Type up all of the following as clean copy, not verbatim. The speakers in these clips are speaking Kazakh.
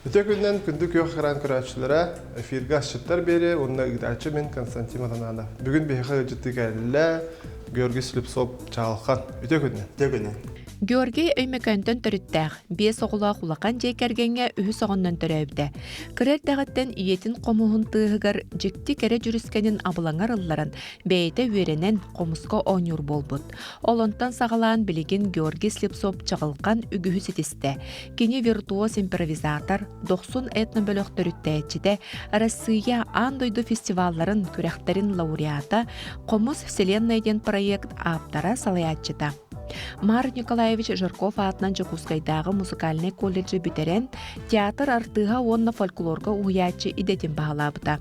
Öte günden gündük yok kıran kıraçlara efirge aşıtlar beri, onunla gıdaçı men Konstantin Madanala. Bugün bir hikaye ciddi geldiler, Georgi Slipsop çalkan. Öte günden. Öte günden. Georgi öymeköntön törüttәк, бес оғыла құлақан жекергенге үхі соғыннан төрәбді. Кірер дәғіттен иетін қомуғын тыығығар жекті кәрі жүріскенін абылаңар ылларын бәйті өренен қомысқа оңыр болбыд. Олонтан сағалаан білеген Georgi Slipsop чағылқан үгіхі сетісті. Кені виртуоз импровизатор 90 этно бөлік төріттәйчіде Россия андойду фестивалларын күрәхтерін лауреата Қомыс Вселеннайден проект аптара салаятчыда. Марк Николаевич Жирков атынан Жакускайдағы музыкальный колледжі бітерен театр артыға онна фольклорға уячы идетін бағалабыда.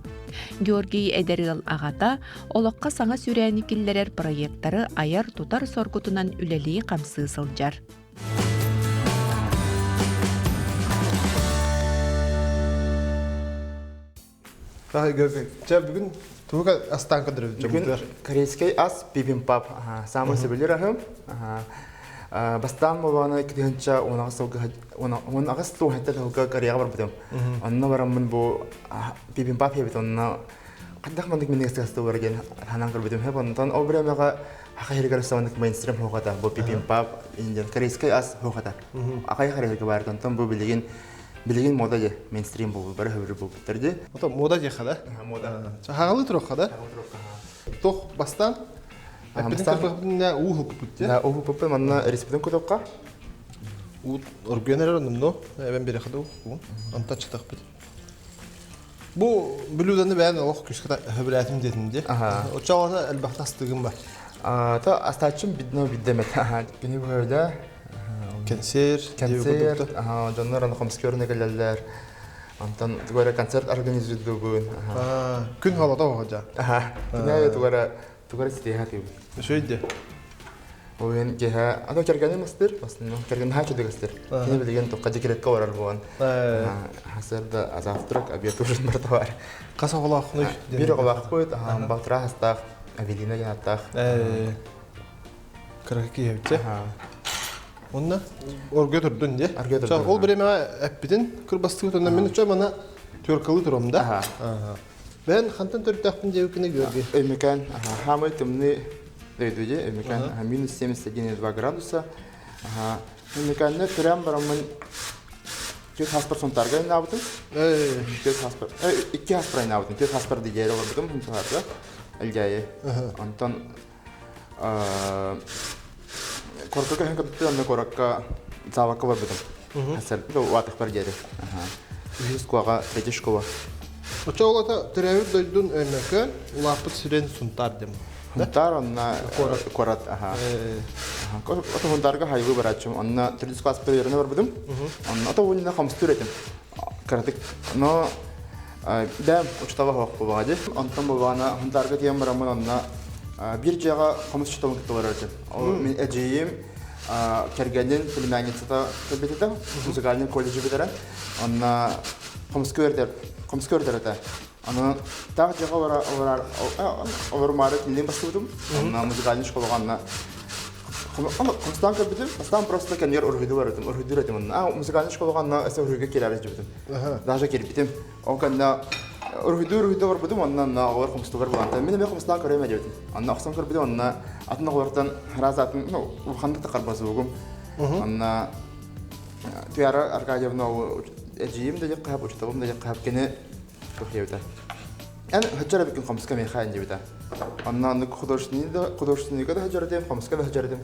Георгий Эдерил ағата олыққа саңа сүрәні келлерер проекттары аяр тутар соргутынан үлелі қамсы сылжар. Бүгін туға астанқа дұрып Бүгін корейский ас бибимбап. Самый сөбілер ахым. Бастан болғаны кетігінші онағыз тұу хәттер тұлға кореяға бар бұдым. Онына барамын бұл бибимбап ебет. Онына қандақ мандық мен естігісті барген ханан кір бұдым. Ондан ол бір әмеға ақа хергер ұстауындық мейнстрим хоқата. Бұл бибимбап корейский ас хоқата. Ақай қарайғы барды. Ондан бұл билеген мода же мейнстрим бұл бары хөвір бұл бітірді. Ото мода же қада? Мода. Хағалы тұрақ қада? Тоқ бастан? Бастан бұқпын ұғы бұппыт? Ұғы бұппын, манна республикан көтіққа. Оргенер онымно, әбен бері қады ұғы. Анта чытақ бұд. Бұл білуданы бәйін олық күшкі хөбіләтім дедінде. Отчауата әлбақты астығым бар. Астачым биддемет. Гені бүйірді. Концерт, жандар аны қомскеріне келелер. Антон тугара концерт организует бүгін. Күн халада оғаджа. Күнәйе тугара сетеға түйбі. Шөйді? Ойын кеға, аны кергені мұстыр, кергені хачы дегістір. Кені білген тұққа жекеретке орар болған. Хасырда азафтырық, обед ужын бірді бар. Қаса қолақ құны? Бір қолақ қойд, бақтыра хастақ, Авелина genаттақ. Қырақы ебітсе? Онна орге тұрдың де? Орге тұрдың. Ол бір емеға әппетін күрбастығы тұрдан мен үші мана төркалы тұрым да? Бән қантан төрттақпын де өкіне көрге? Өмекен, хамы түмні дөйдуде, өмекен минус 71,2 градуса. Өмекенне түрәм барамын төт хаспар сонтарға инабытын. Икі хаспар инабытын, төт хаспар дегері олабытым, хүнсағарды әлгәйі. Антон Коркака хэнка тэнэ коракка завака бар битэн. Хасар ватах бар жери. Хискуага третишкова. Очоолата теревир дойдун эмекен улапыт сирен сунтар дем. Сунтар онна корат. Ото хунтарга хайвы барачым. Онна третиш класс перерне бар битэн. Онна ото унна хамстур этим. Каратык. Но дәм учтава хок бабади. Онтан бабана хунтарга тем барамын онна bir jağa qomus çıtavın kıtılardı. Мен әжейім кергенен племянницата көбетеді, музыкальный колледжі бітірі. Онна қомыс көрдер әті. Оны тағы jağa олар тілден басты бұдым. Онна музыкальный школаға онна қомыстан көбетім, бастан просто кәнер ұрғыды бар өтім, ұрғыды өтім. Музыкальный школаға онна әсі ұрғыға келәрі жібітім. Даже келіп бітім. Ол кәнна Урхиду бар будем, оннан нағылар қомысты бар болғанда. Мен қомыстан көрем әдебетін. Онна ақсан көр будем, онна атын ағылардан разатын, ұқанды тақар басы өгім. Онна түйәрі Аркадьевна әжейім де жек қағып, ұчтабым да жек қағып кені көхлеуді. Ән ғаджар әбекін қомысқа мен қайын дебеді. Онна художественныйға да ғаджар әдем, қомысқа да ғаджар әдем.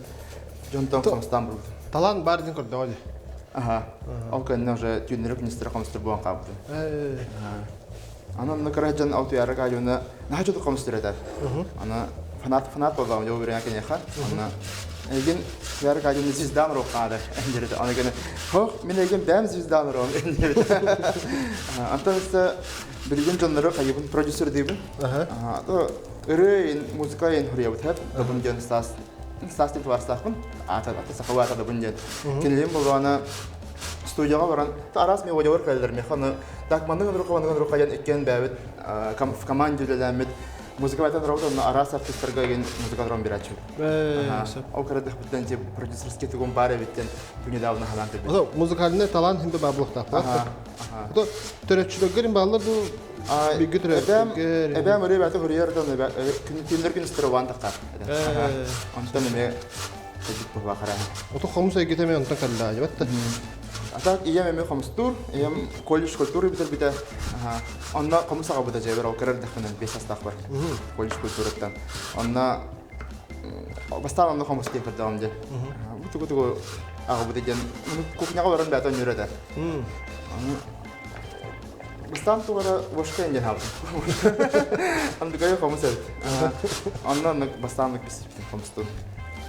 Жонтан қомыстан бұл. Талан бар ден көрді ғали? Ол кәніне уже түйінірі күністері қомыстыр болған қабыды. Ана накараджан аутуярга айона нахажу қомстырады. Ана фанат болған жау берген кенеха. Ана еген туярга айона звездан рухады. Эндерде ана гене хох мен еген бәм звездан рухам эндерде. Антонса билген жанры кайыбын продюсер дейбін. То ыры музыка ен хурябыт хәп. Дабын ген стас тип варсақпын. Ата сақавата дабын ген. Кенелем болғаны студияға баран тарас мен ойдавар кәлдер механы так мандың рухаян еккен бәбит в команде дәләмет музыка батан работа на арас артистларга ген музыка драм бирачу. Ол карадах биттен те продюсерский тугун баре биттен недавно халанты. Ото музыкальный талант хинде баблыкта. Ото төрөчүлөгөр баллар бу биги төрөчүлөр. Эбем ребята хурьердон күндүр строван такар. Онтон эме кедик бахара. Ото хомус эгетеме онтон калла жабатта. Атак ием эме хомстур, ием колледж культуры битер бите. Онда хомсага буда жебер окерер дахнан бесастак бар. Колледж культураттан. Онда бастан онда хомс деп бердамде. Бутугу ага буда ген кухняга баран бата нүрөдө. Бастан тугара бошка инде хаб. Анда гай хомс. Онда бастан бис хомстур.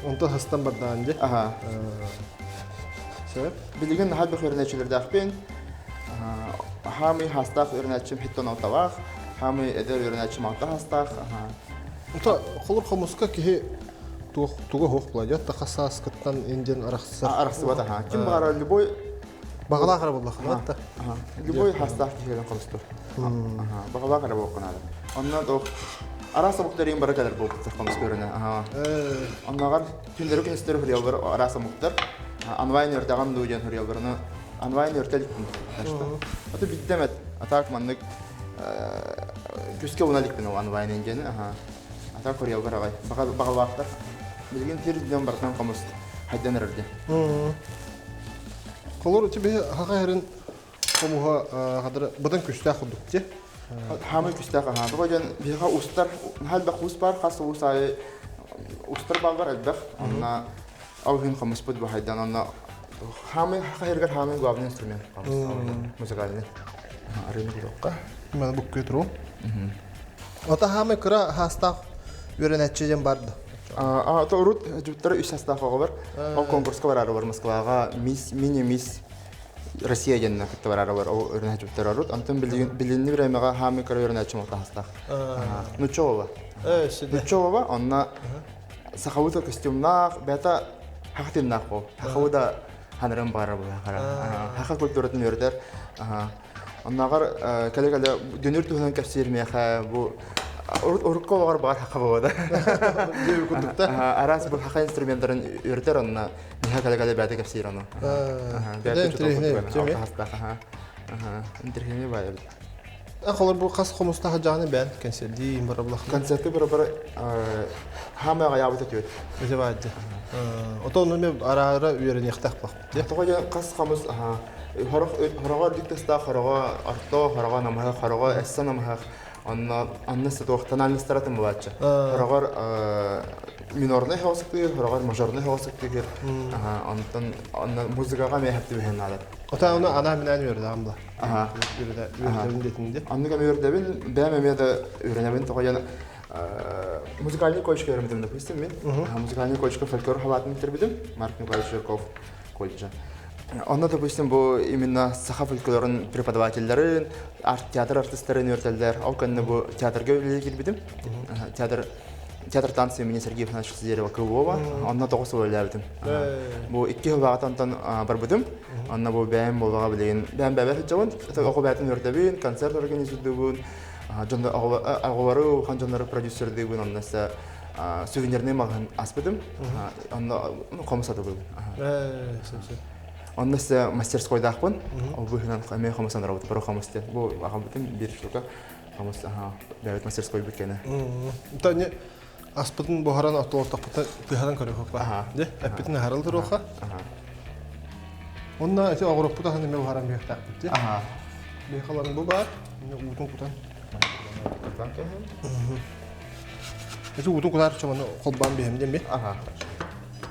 Онто хастан бардаанде. Билеген хал бөхөрнәчләр дәхпен. Хами хастах өрнәчим хиттон отавах. Хами эдер өрнәчим ата хастах. Ото холур хомуска ки туга хох булачак та хасас кыттан инден аракса. Араксы бата ха. Ким бара любой багала кара булла хатта. Любой хастах кигән хомстур. Багала кара булканады. Оннан до араса буктарым баракалар булды хомстурына. Оннагар күндөрү күнстөр хөрөй бар араса буктар. Анвайнер дагам дуйдан хөрөй барны. Анвайнер телек. Аты биттемет. Атак маннык күскә уналык бин анвайнен гене. Атак хөрөй барагай. Багалактар. Билген терден барган хомст хайдан эрде. Холур тебе хагайрын хомуга хадыр будан күстә худук те. Хамы күстәгә ха. Бugün бига устар хал ба хус бар хас усай устар багар әлбәх. Анна авын хомс бу хайдан анна хамы хагайрга хамы главный инструмент. Музыкальный. Арыны булакка. Мен бу көтрү. Ата хамы кыра хаста үрәнәтчедән барды. То рут жуттар үч хастага бар. Ол конкурска барары бар Москвага мини-мисс Россия генне китте барары бар. Ол үрәнәт жуттар рут. Антон билинни биремега хамы кыра үрәнәтче мата хаста. Ну чова. Ну чова, онна сахавута костюмна бета хактин нахо. Хахуда ханрам бары була кара. Хаха культуратын үрдер. Оннагар кале-кале дөнөр туһунан капсирмеха бу Урукковар бар хакабода. Дев кудукта. Арас бу хака инструменттарын үртер онна ниха кале-кале бәте капсираны. Интерхене бар. Холур бу кас хомуста хаҗаны бән концерти бараблах. Концерты бар хамага ябыта төт. Үзе бәдде. Ото нуме ара-ара үрәне яктак бак. Тога кас хамус хорога диктеста хорога арто хорога намага хорога эссана намага Анна сатуахтанальный старатым бача. Хорогор минорный хавсыктыр, хорогор мажорный хавсыктыр. Антон анна музыкага мехәпти бен алат. Ата аны ана менән үрдә амла. Үрдә детинде. Анны га үрдәбен бәмәмәдә үрәнәбен тагын музыкальный колледжга йөрдем, допустим, мен. Музыкальный колледжга фольклор хаватын бетердем. Марк Николаевич Жирков колледжа. Онда, допустим, бу именно саха фольклорын преподавательдерин, театр артистларын өртелдер. Ал көнне бу театрга үлелгел бидим. Театр танцы имени Сергея Ивановича Сидерова Крылова. Онда тогыз үлелдем. Бу 2 ел вакыттан бар бидим. Онда бу бәм булга билген. Бәм бәбәт җавын, оку бәтен өртәбин, концерт организацияләдем. Жонда агылары, хан жонлары продюсер дибин, онда сувенирный магазин аспедим. Онда комсата бу. Он нас мастерской дахпын, ол бұхынан мен қамыстан работа бір қамысты. Бұл ағам бүтін бір жылға қамысты, бәует мастерской бүткені. Та не аспытын бұхаран аты ортақ бұхаран көрі қоқ ба? Де, әппетін әрілдір оқа? Онна әте ағырық бұтағын еме бұхаран бейқтақ бітті. Бейқаларын бұл бар, ұтын құтан. Әте ұтын құтар чаманы қолбан бейімден бе?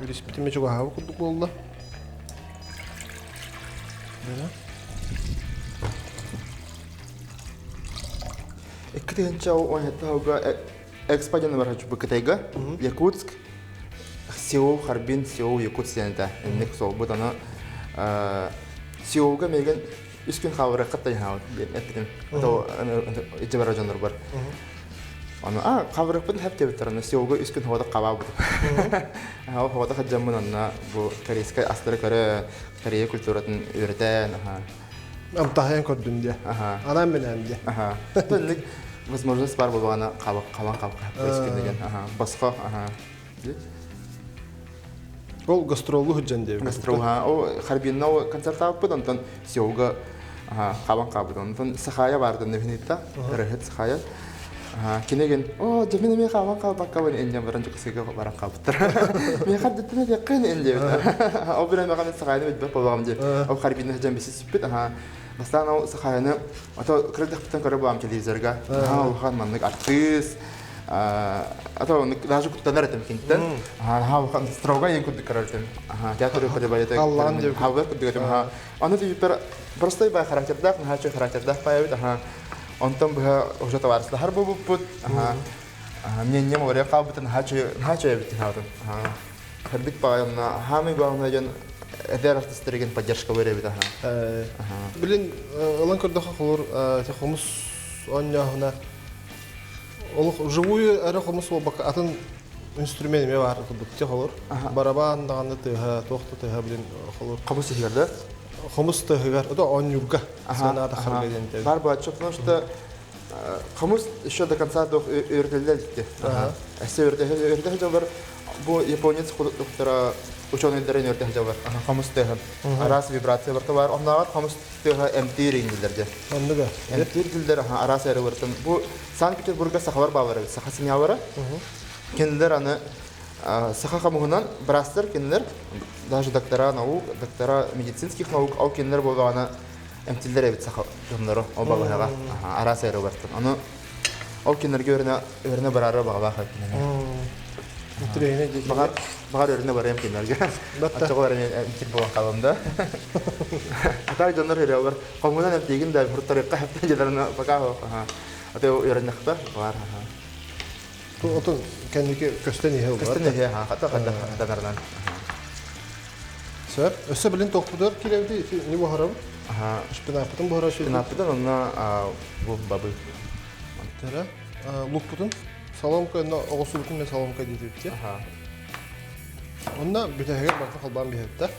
Үрес бітіме чоға хавы құдық болды. Ekkitencha on hauga экспаден бар хочу бекетейга Якутск Сеул Харбин Сеул Якутск янда нек сол бутана Сеулга меген үскүн хавыры каттай хау эттин то итебара жандар бар ана хавыры бит хеп тебтерне Сеулга үскүн хавада каба бут хавада хаҗамын анна бу корейская астыры Корея культуратын үйрәтән Амтахаян көрдүм де. Анам менән де. возможность бар болғаны қалан қабық басқа Ол гастроллы хүджен деп. гастрол о харбинна о концерт алып онтон сеуга қабан қабыды онтон сахая барды невинитта рахет сахая кинеген о жеміне мен қабан қабын endem баран жүксеге баран қабыттыр мен қаддеттіме де қин endem о бірен маған сахаяны өтбек болғам деп о харбинна жем бесі сүппет бастан о сахаяны ото кредиттен көріп болғам телевизорға оған маннык артист ато даже куттанар этем кинтен хан строго ен кудды карартен театр ходе балете Аллам деп хавер кудды этем аны тип простой бай характердах хачо характердах появит онтон бу уже товарство har бу пут мен не моря кабытын хачо бит хавтын хардык паямна хами главное жан эдер артистерген поддержка беребит Билин алан көрдөх холор техомус онняхна ол живую әрі қылмыс ол бақ атын инструмент ме бар күдікте қолыр. Барабан дағанды тыға, тоқты тыға білін қолыр. Қамыс егерді? Қамыс тығығар, это он юрга. Санада қарғайден тәуі. Бар бачы, потому что қамыс еще до конца үйіртелді әлдікте. Әсі үйіртелді жылдар, бұл японец құдықтыра ученыйлерін үйіртелді жылдар. Қамыс тыға. Арасы вибрация барды бар. Ондағы қамыс тыға MT рейнділдерде. Ондыға? MT рейнділдер арасы әрі бардың. Бұл Санкт-Петербургға сақалар бағылары, сақа семьялары. Кенділер аны сақа қамығынан бірастыр, кенділер, даже доктора наук, доктора медицинских наук, ал кенділер болғаны әмтілдер әбет сақа жонлары, ол бағыларға арасы әрі бардың. Аны ал кенділерге өріне барары бағылақ Бағар өріне барайым кенділерге. Атшығылар әмтіл болған қалымда. Атар жонлар өрі олар. Қомғынан әмтеген дәл құрттарыққа әптен жедарына бақағы. Аты өріннәқті бар. Отын кәндеке көстен ехел бар. Көстен ехел, қатанарынан. Сәр, өсі білін тоқпыдар келеуді, не бұхарабы? Шпинапытын бұхара шөлді? Шпинапытын, онына бұл бабы. Тәрі, лұқпытын, саломка, оғысылықын мен саломка дейді өтте. Онына бүтәгер бақы қалбан бейетті.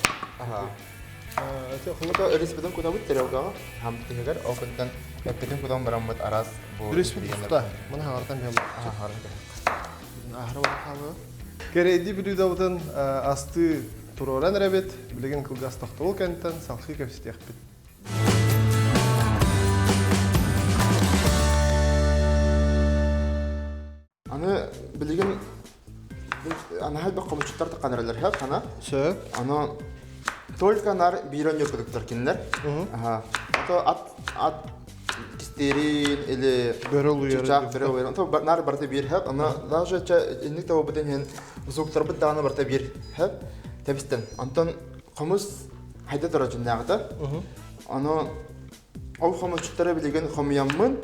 Хылыка респитен кутабыт теревгаға, хам тегер, оқыттан әппетен кутан барамыт арас бұл... Респитта, мұны хағартан бейім бар. Ахыры бар қалы. Керейді бүлуді бұтын асты тұроран рәбет, білеген қылғас тоқтығыл кәнттен салқы көпсет еқпет. Аны білеген... Аны хәл бір қомышчыттар таққанырылар хәл, қана? Сөп. Аны... Только нар бирон ёркудуктар кинлер. Ат кистерин или чучак бирон. То нар барты бир хәп. Ана даже инник того бутен хен зуктар бит даны барты бир хәп. Табистен. Антон комус хайда тора жиннагыда. Аны ол комусчуттары билеген комуяммын.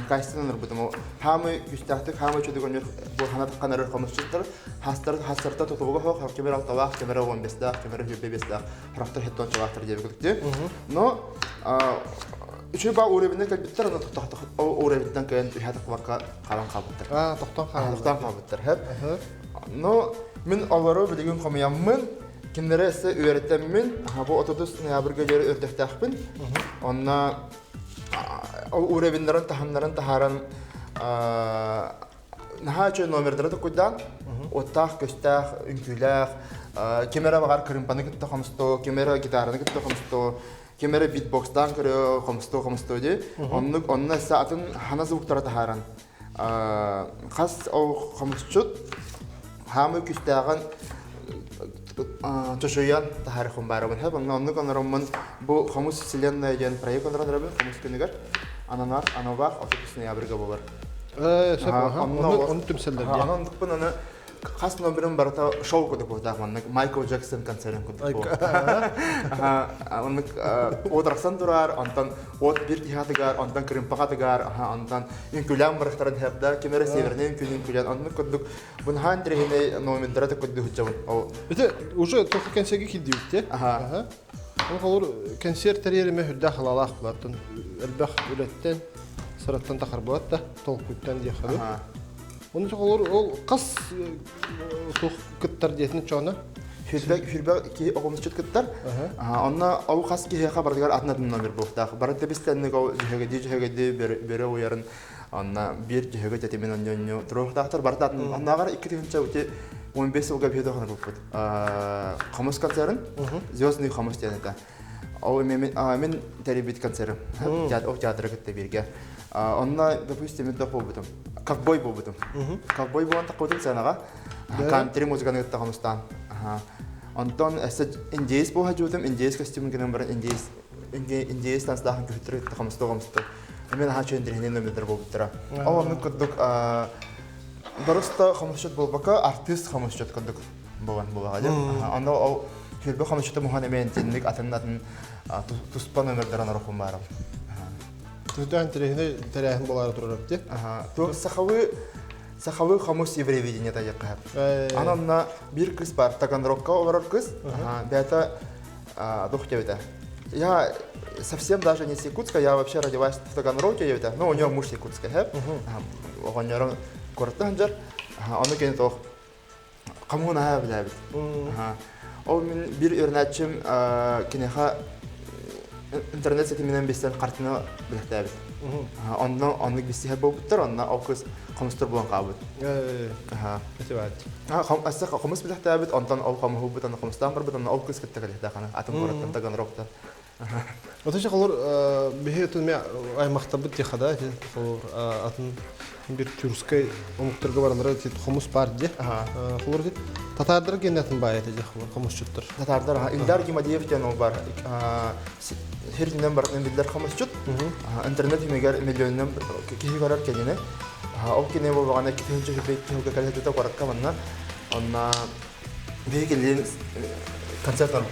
Кайстыныр бутым. Хамы күстәхтик, хамы чөдөгөн бу ханат канары комусчуттар. Хастарта тотуга хок, кемер алталах, кемер 15-дах, кемер 25-дах. Характер хеттон чагактар дебекте. Но үчү ба уровне калбиттер аны токтокток уровнеден кайын хатык вакка калан кабыттыр. Токтон кабыттыр. Хеп. Но мен алары билеген комуяммын. Киндере эсе үйрөтөммүн. Бу 30 ноябрга жер өрдөктөкпүн. Онна уровеньларын таханнарын тахаран нахачы номердары куйдан оттах көстах үнкүлах кемера багар кырымпаны кытта хамсто кемера гитараны кытта хамсто кемера битбокстан көрө хамсто де онна саатын хана звуктары тахаран хас о хамсчут хамы күстаган Чошоян тахарихун барабын хеп, онны конормын бу хомус вселенная ден проект контролрабын хомус күнүгөр. Ананар, анабак, 30 ноябрга болар. Оны түмселдер. Анандыкпын аны хас номерин барата шоу кудук болдагман. Майкл Джексон концертин кудук бол. Аны одраксан турар, антан от бир тихатыгар, антан кримпагатыгар, антан инкулям барактарын хепда, кемере севернен күнүн күлән, аны кудук. Бун хан трехине номердары кудук хучабын. Это уже только концерт кидивте. Он қалыр концерт тәрелеме хүлді қалалақ бұлаттын. Әлбәқ өлеттен, сұраттан тақыр бұлатта, толық күттен де қабы. Оны қалыр ол қас тоқ күттар дейтін чоғына? Хүрбәк ки оғымыз чөт күттар. Онна ол қас кейеға бардығар атынатын номер бұқтақ. Барады бістәнік ол жүхегеді бері ойарын Анна бир җәһәгә тәтемен онньоньо. Трохтахтар бардат. Аннагар 2 тигенчә үте 15 елга беде гына булып. Камыс концертын. Звездный камыс дигән. Ол мен теребит концерт. Театрга китте биргә. Анна, допустим, это побытом. Ковбой побытом. Ковбой был он такой ценага. Кантри музыка на этом стан. Антон, это индейс был хаджутом, индейс костюм генем брат индейс танц дахан кухтер таком стогомсто. Мен хачу интернет номер побытра. Он кодок просто хамшот был пока артист хамшот кодок был гадя. Ано хилбе хамшот муханемен тинник атаннатын туспан номер даран рухум барам. Тутан терехин болар турып те. То сахавы хамус еврейвидение та якка. Анна бир кыз бар, Таганрогка барар кыз. Бята дохтевита. Я совсем даже не с Якутска, я вообще родилась в Таганроге, но у нее муж якутский, он нерон кортанджер, он кен тох коммуна блядь. Он бир ирначим кинеха интернет сетименен бестен картина билектебит. Онны бистиһе булыптыр, онна окус комстур булган кабыт. Этебат. Аса комс билектебит, онтан ол кому бутан комстан бар бутан окус кеттегеле хана атым гораттан Таганрогта. Отож халар бихетун ме аймактабыт дихада, халар атын бир тюркскай омуктырга барандар тит комус бар де. Халар дит татардар генетин бай эте халар комусчуттар. Татардар Илдар Гимадиев тен ол бар. Хердинен бардан билдер комусчут. Интернет мегер миллионнан кихи барар кенене. Ол кине болгана китенче бек кеге калетта баракка манна. Онна бегелин концерттар.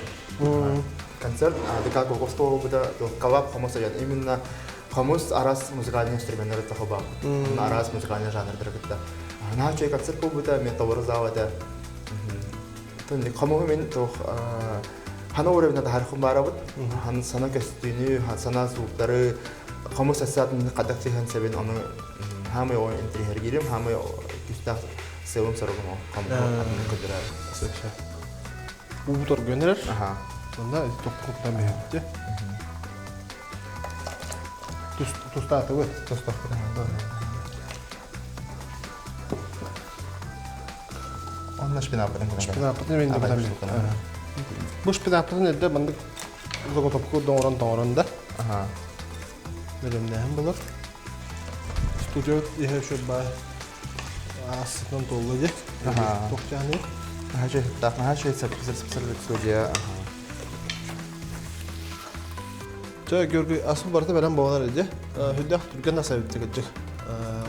Концерт, дека гостол буда калап комуса ян. Именно комус арас музыкальный инструменттер тахаба. Арас музыкальный жанрдыр гытта. Наче концерт буда металлар завода. Тон кому мен тох хана уровня да хархум барабыт. Хан сана костюмы, сана звуктары комус асатын кадакты хан себен аны хамы о интерьер гирим, хамы күстах севым сарыгым кому атын кыдыра. Сөкшә. Бу тор гөнер. Onda topuktan bir Tusta atı var. Tusta. Onunla şpinapırın. Şpinapırın ben de bilmiyorum. Bu şpinapırın elde bandık uzak topuk doğran da. Benim de hem bulur. Stüdyo ihe şu bay asıdan doluyacak. Tokcanı. Her şey sapsır stüdyo. Жа görgü asıl barda veren boğalar idi. Hüddah Türkiye nasıl bitti gidecek.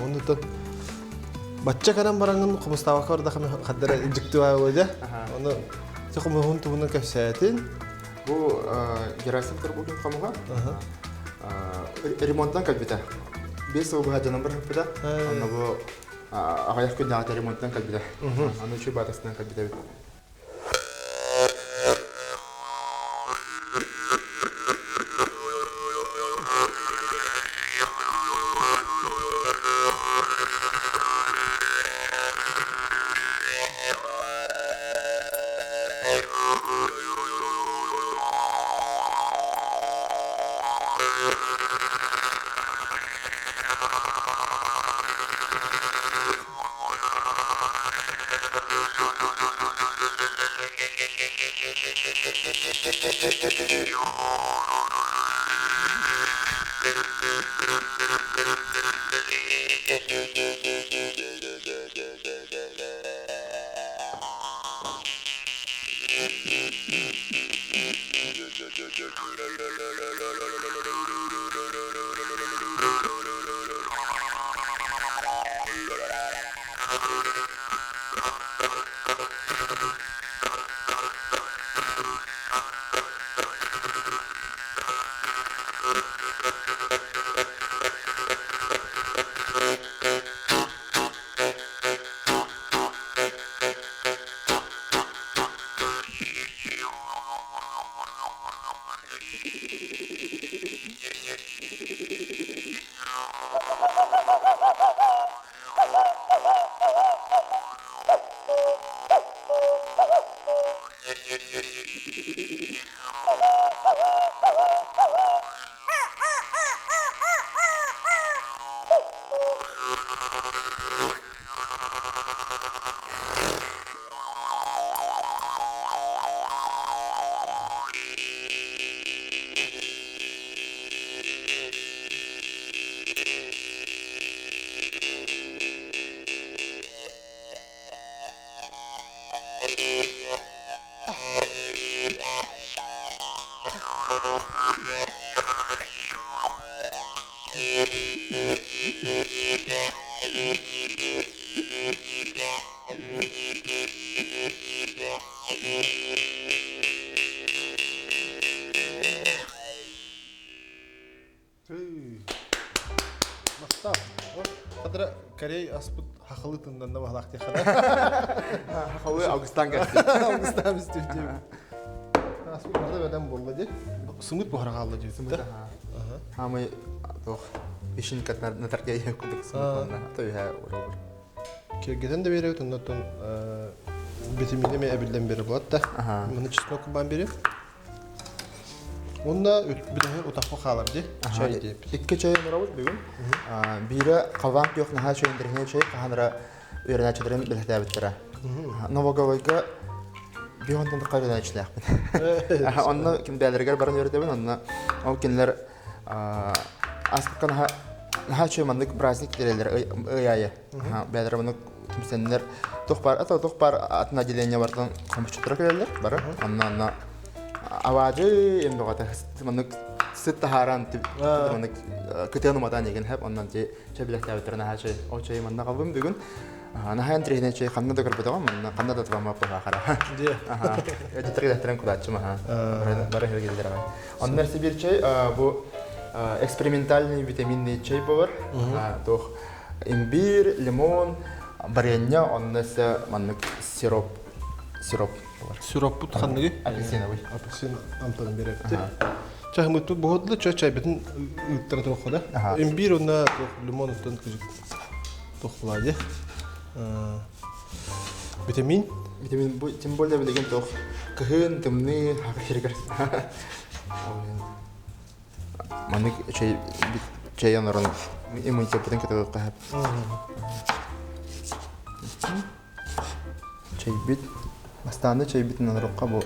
Onu da Батча каран барангын кумустава карда хами хаддара инжектив айга. Onu çakımı hun tuğunun kefsetin. Bu Gerasim Turbugin kamuha. Remonttan kalbita. 5 yıl bu hacanın bir haftada. Onu bu ağayak günde remonttan kalbita. Onu şu batasından kalbita. Мақтап. Қадыра Корей аспыт хақылы тыңданда бағлақ те қада. Хақылы Аугустан кәсті. Аугустан істеуде. Аспыт барда бәдәм болды де. Сымыт бұғыра қалды дейді. Хамы тоқ бешін кәтнар натаркей күдік сымытанна. Тойға ұрабыр. Кергеден де бере өтінден витамині ме әбілден бері болады да. Мұны чеснок бан бере. Онда бүдәһе утақпы қалар де. Чай деп. Икке чай ұрабыр бүгін. Бірі қалван күйоқ наға чайындырғіне чай қағаныра үйеріне чыдырын білікті әбіттіра. Новоговайға бүйондың қайрына ішләқпін. Онны кім бәліргер барын үйретебін, онны ол кенлер аспыққа наға чай мандық праздник дерелер ұйайы. Бәлірі мұны түмсенлер тоқ бар атына деления бардың қомышчыттыры келелер бары. Онна аважы енді ғата мандық сыт тахаран мандық күтену матан еген хәп, оннан чай білікті әбіттірі наға чай. Ол чай мандық қалбым бүгін. Нахаян трехне чай қанна да көрбедеғам, қанна да тұбама бұға қара. Өтетіргі дәхтерін құдатшым, бары хергелдер ағай. Онын нәрсе бір чай, бұл экспериментальный витаминный чай болар. Тоқ имбир, лимон, барення, онын нәрсе маннық сироп болар. Сироп бұт қанныға? Апельсиновый. Апельсин амтадан берепті. Чай мұтты бұғыдылы чай бетін ұйттары тоқыда. Имбир онына лимон ұттан күзік тоқылады. Витамин? Витамин, тем более білеген тоқ күхін, тымны, хақы хергер. Манық чай анарын иммунитет бұтын көті қағып. Чай бит. Бастаны чай битін анырыққа бұл.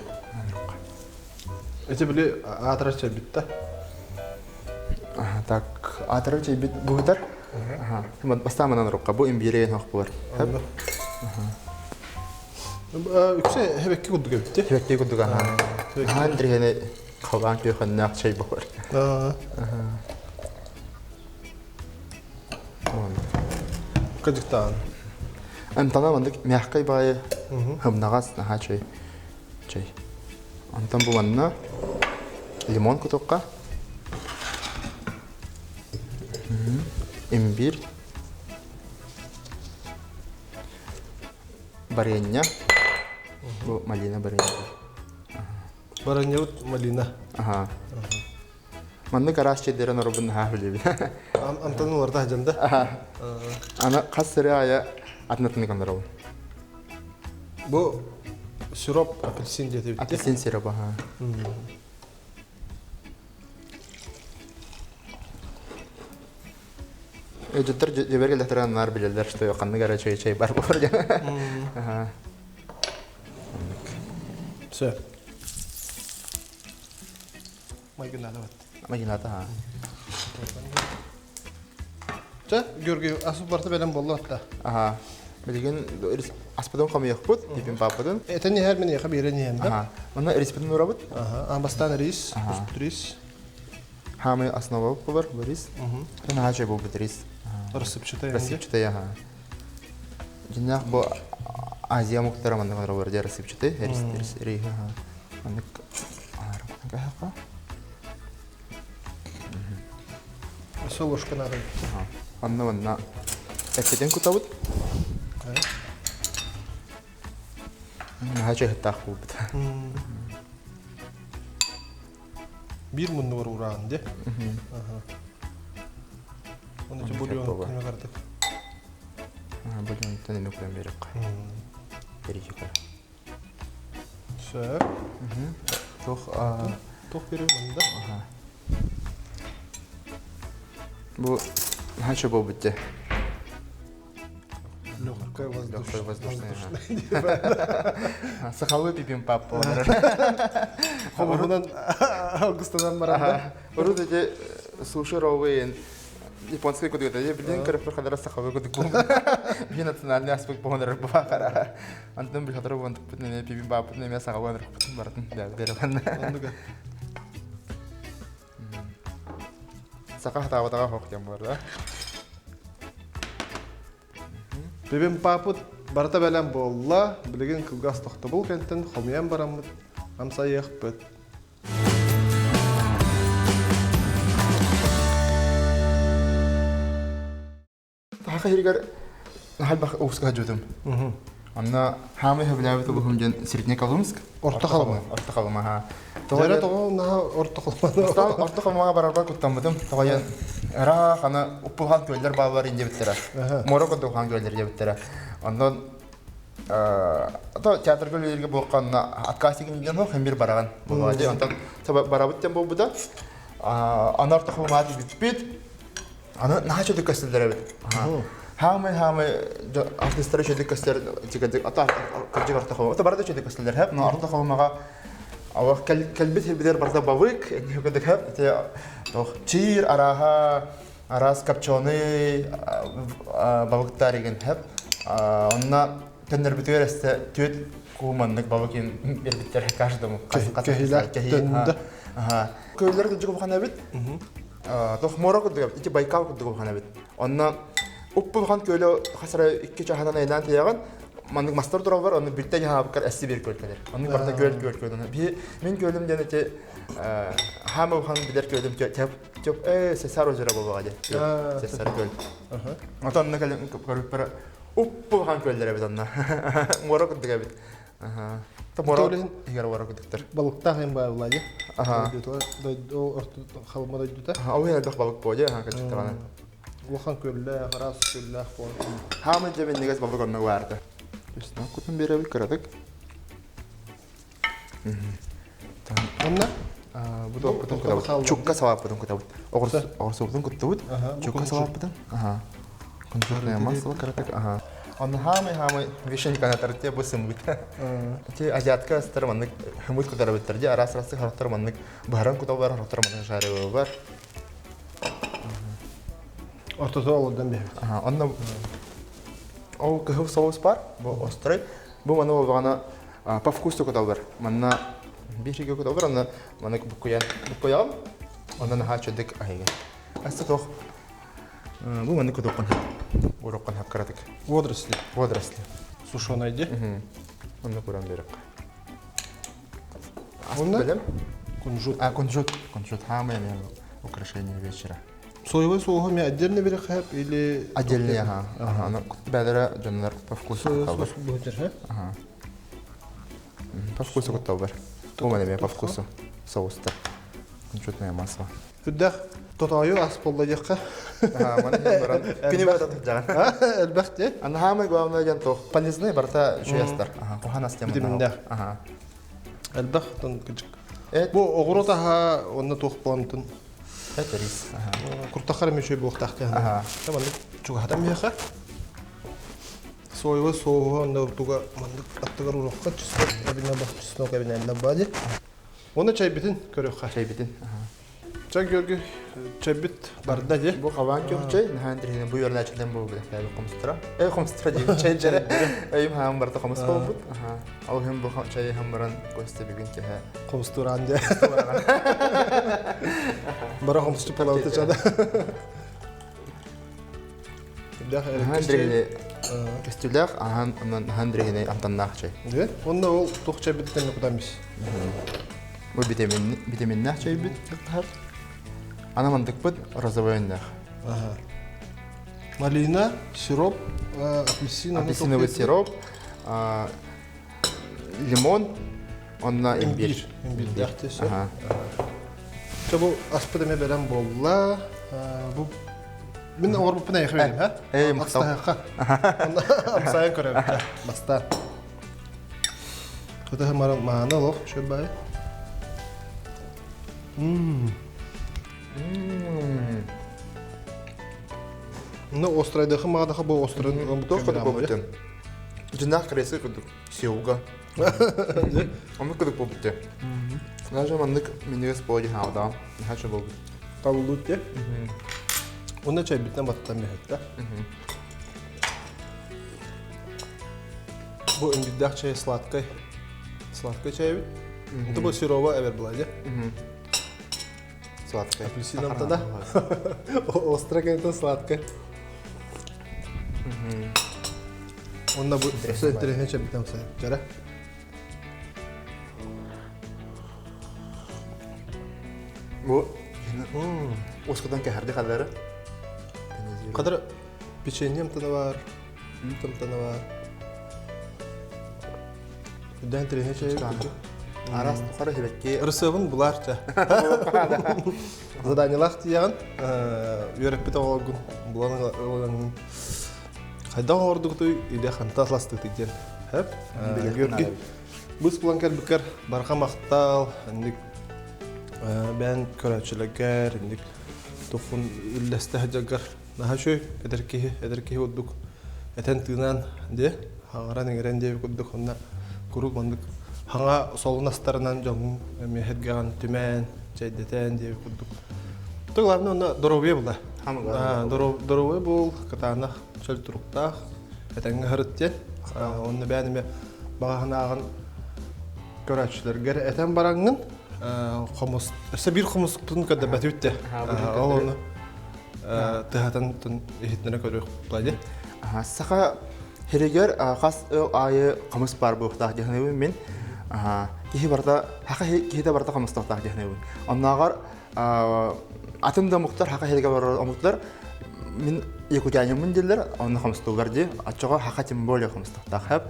Эти были атырар чай бит, да? Так, атырар чай бит бұғыдар. Бастамын анырыққа бұл имбирейін оқ болар. Үксе хебекке күдігі бітті? Хебекке күдігі аға. Аған діргені қалған күйіқінен ақ чай болар. Қадықтан? Антана мандық мягкай бай хымнағас наға чай. Антан бұл анна лимон күтіққа. Имбир. Барення. Бұл малина барення. Барення вот малина. Ага. Мандық арас чайдерін ұрыбын наға білебін. Антанын орда жамда? Ана қас сірі ая атынатыны қандар ол. Бұл сироп апельсин деді бітті? Апельсин сироп, аға. Өжеттір жебергелдіктер анар білелдер, что қанны ғара чай бар болар жа. Все. Майгинада бат. Майгинада, аға. Жа, көрге асып барты бәлем болды атта. Аға. Білген аспадан қамы еқ бұд, епен пападан. Әтен не әрмен еқа берен еңді? Аға. Мұна респадан ұра бұд? Амбастан рис, ұспыт рис. Хамы основа болар, бұл рис. Рана чай бұл бұд рис. Рассыпчатай әнде? Рассыпчатай, аға. Жинақ бұл Азия мұқтара мандық ұра барды рассыпчатай, рис рейхі, аға. Мандық араққан қайаққа. Сол ложка надо. Анна әттеден күтабыд. Наға чай хыттақ болбыд. Bir мұнды бар ұрағын де? Оны че бульон күні қардық? Бульон тәнені күлен беріп қай. Берейші қар. Сөп. Тоқ беру мұнда? Бұл наға чай болбыд де. Легкая воздушная. Сахалый бибимпап болар. Хомырынан Аугустанан баранда. Ұрыд әде суши ровыйын японский күдік әде білден көріп бір қадара сахалый күдік болмды. Бей национальный аспект болғандар бұға қара. Антын бір қадара болғандық бүтініне бибимпап бүтініне сахалый аныр бүтін бардың дәуідері ғанна. Сақа хатаватаға хоқтен бар да. Бебем папыт барта бәлем болла, білеген кылгас тоқтабыл кенттен холмиян барамыд, амсайық бөт. Таха хиригар нахалбах овска жутум. Анна хамы хаблябы тобухум жен Среднеколымск. Орта халма. Орта халма ха. Жара тоғы наға орта халма. Орта халмаға барарбар куттамбыдым. Тоғайын ара хана уппухан көлдер балалар инде биттера. Мороко тухан көлдер же биттера. Андан театр көлдерге болғанна откастинг деген хо хембир бараган. Болажы антан барабыттен болбуда. Ана орта халма бит. Ана нахачы дикастелдер бит. Хамы артисттар чөйдік көстер тигәдік ата кырҗык арта хава. Ата барды чөйдік көстелдер һәп, но арта хавамага ава кәлбит хәбидер барда бавык, һәгәдек һәп, ите чир араха, арас капчоны бавыктар иген һәп. Онна тендер битер әсте төт куманлык бавыкин бербиттер каждому. Кәһиләр. Ага. Көйләр кырҗык бухана бит. Тох морок дигән, ите Байкал кырҗык бухана бит. Онна Уппухан көйлө хасара 2 чаханан айлан тияган мандык мастер турал бар, аны биттен яабыккар әсси бер көлкелер. Аны барда көлкөлдөн. Мен көлүм дене те хамы хан билер көлүм төп сесар озера болбага де. Сесар көл. Атанна калем көрүп бара уппухан көллөр бит анна. Морок диге бит. Та морок игер морок диктер. Балыкта хем бар була, Ага. О орта халмада жүтә. Ау я дох балык боje ха качтыраны. Улахан көллә, харас көллә фон. Хамы жебен негез балык онна варды. Бисна кутун беребил кырадык. Онна? Bu da okudun kutavut. Çukka savap budun kutavut. Orası budun kutavut. Çukka savap budun. Aha. Konuşur ne yapmaz? O karatak. Aha. Onu hamı vişen kanatır diye bu sımıt. Ki ajatka starmanlık hımut kutar bitirdi. Aras arası hartarmanlık baharan kutav var, hartarmanlık şarı var. Ortada olandan beri. Aha. Onda o kıhıv sos var. Bu ostray. Bu bana bana по вкусу кутав var. Bana bir şey kutав var. Onda bana bukuyan. Onda naha çödük ayı. Aslında toch. Bu bana kutukan. Urokan hak karatık. Водоросли. Водоросли. Сушеная де. Onu kuran berek. Onda? Bilem. Кунжут. Кунжут. Кунжут хамы украшение вечера. Соевый соус мне отдельно берег хэп или... Отдельно, ага. Она бедра джаннар по вкусу кутав var. Соевый соус будет, Ага. По вкусу кутав var. Bu bana по вкусу соустар. Кунжутная масса. Күддәк тотайы ас болда жаққа. Мана баран. Пини бата жаган. Әлбәттә. Аны хамы главное жан тох. Полезный барта шуястар. Ага. Кохана стема. Витаминдар. Ага. Әлбәттән кичек. Эт. Бу огыротаха онны тох плантын. Это рис. Ага. Куртахар мешөй бу тахта. Ага. Таман чугата меха. Соевый соус онда уртуга мандык аттыгар уракка чистер. Абина бахчысына кабинада бади. Оны чай битин көрөкка. Чай битин. Ага. Чай гөлгө чай бит барда де. Bu havan çok çay, nahandirine bu yörün açıdan bu bir şey komstra. Komstra diye çay çare. Ayım ham barta koms oldu. Aha. Al hem bu çayı hem baran koste bir gün ki ha. Комстуранде. Бара комсту палауты чада. Дах Наhandirine kestüler, aha nahandirine amtannak çay. Де? Онда ол тохча биттен кудамис. Bu vitaminler çay bit. Ana mantık bit, розовойнах. Ага. Малина, сироп, апельсин, Апельсиновый сироп, лимон, онна имбирь. Имбирь дахтысы. Ага. Бу аспыдаме берем болла. Бу мен орбу пына яхберим, ха? Мактау. Онда амсайын көрөм. Баста. Куда мана лох шөбай. Ну, острайдахы мағадаха бұл острайдың Toch kuduk popite. Jinnak kresi kuduk. Siyuga. Onu kuduk popite. Даже маннык менеге споди хавда. Хача бол. Каллут де. Онда чай битнен баттан бехетті. Бұл үнгіддақ чай сладкай. Сладкай чай бит. Это бұл сирова әвер бұлай де. Сладкая. Апельсин антада. Острая, конечно, сладкая. Onda bu sentrene çabuktan sen. Jara. Bu Oska'dan keherdi kadar. Kadar pеченьем tane var. Tam tane var. Üden trene çabuk. Aras tukarı hebekki. Rısabın bularca. Zadanyalar diyen, yörep de olgun. Bulanın haydan orduqtu ide xantaslastık diyen. Hep görgü. Biz bulan kelbikler barqa maqtal, indik ben körəçiləgər, indik tofun illestəhəcəgər. Daha şöy ederki olduk. Eten tığınan de, hağaran engeren de kudduk onda kurul bandık. Hanga solunastarından jogun mehetgan tümen, çeydeten de kudduk. Tığlarını onda dorovye bulda. Dorovye bul, katana çöl turukta, eten hırıtten. Onda benim bağına ağın körəçilərgər eten barangın. Xomus, bir xomus pun kadar batütte. Onu təhatan tun ehitnere körük playdı. Sağa heriger qas ayı xomus bar bu taq jahnewi min. Kihi barda haqa kihi de barda xomus taq jahnewi. Onnagar atımda muhtar haqa heriger bar amutlar min yakujanya min diller onna xomus tugardi. Açığa haqa timbol xomus taq hep.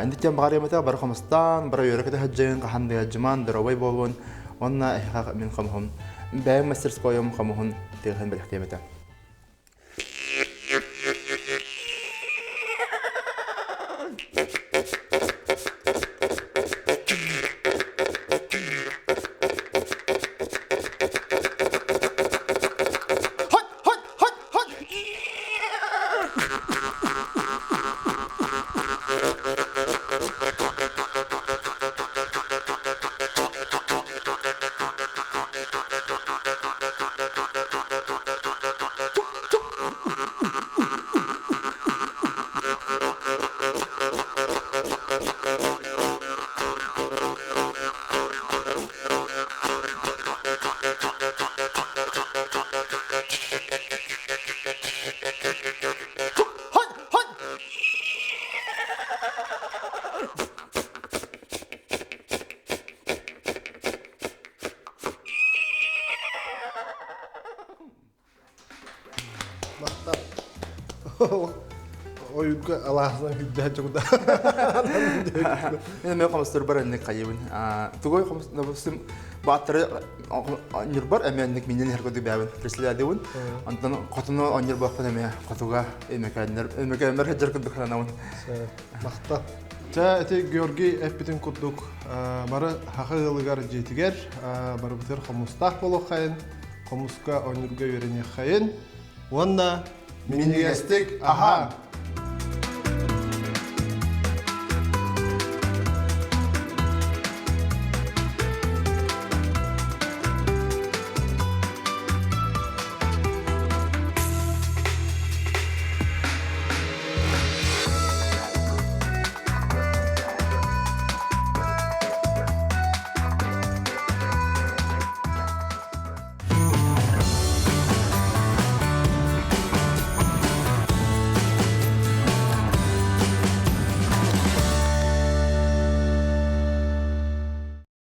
Indikten bagari mata bar xomustan bar yörəkdə həccəyin qahandı həcman daraway bobun. Onna haqa min xamhum. Bəyəm masters qoyum xamhun təyən bir ihtiyamata. Oyuncu Allah'tan hüddet çok da. Ben xomustur bar ennek qayыбын. Тугой xomус набысым баттыры нирбар эменник минен herkodi бәбен преследуын. Антан котуну онер бакпын эме котуга эмекәннәр хәҗәр кылдык ханавын. Мақта. Та эти Георгий эпитен курдук. Бары хакыгылыгар жетигер, бары бутер хомустах болу хайын, хомуска онерге өрене хайын. Онна минигестик аха.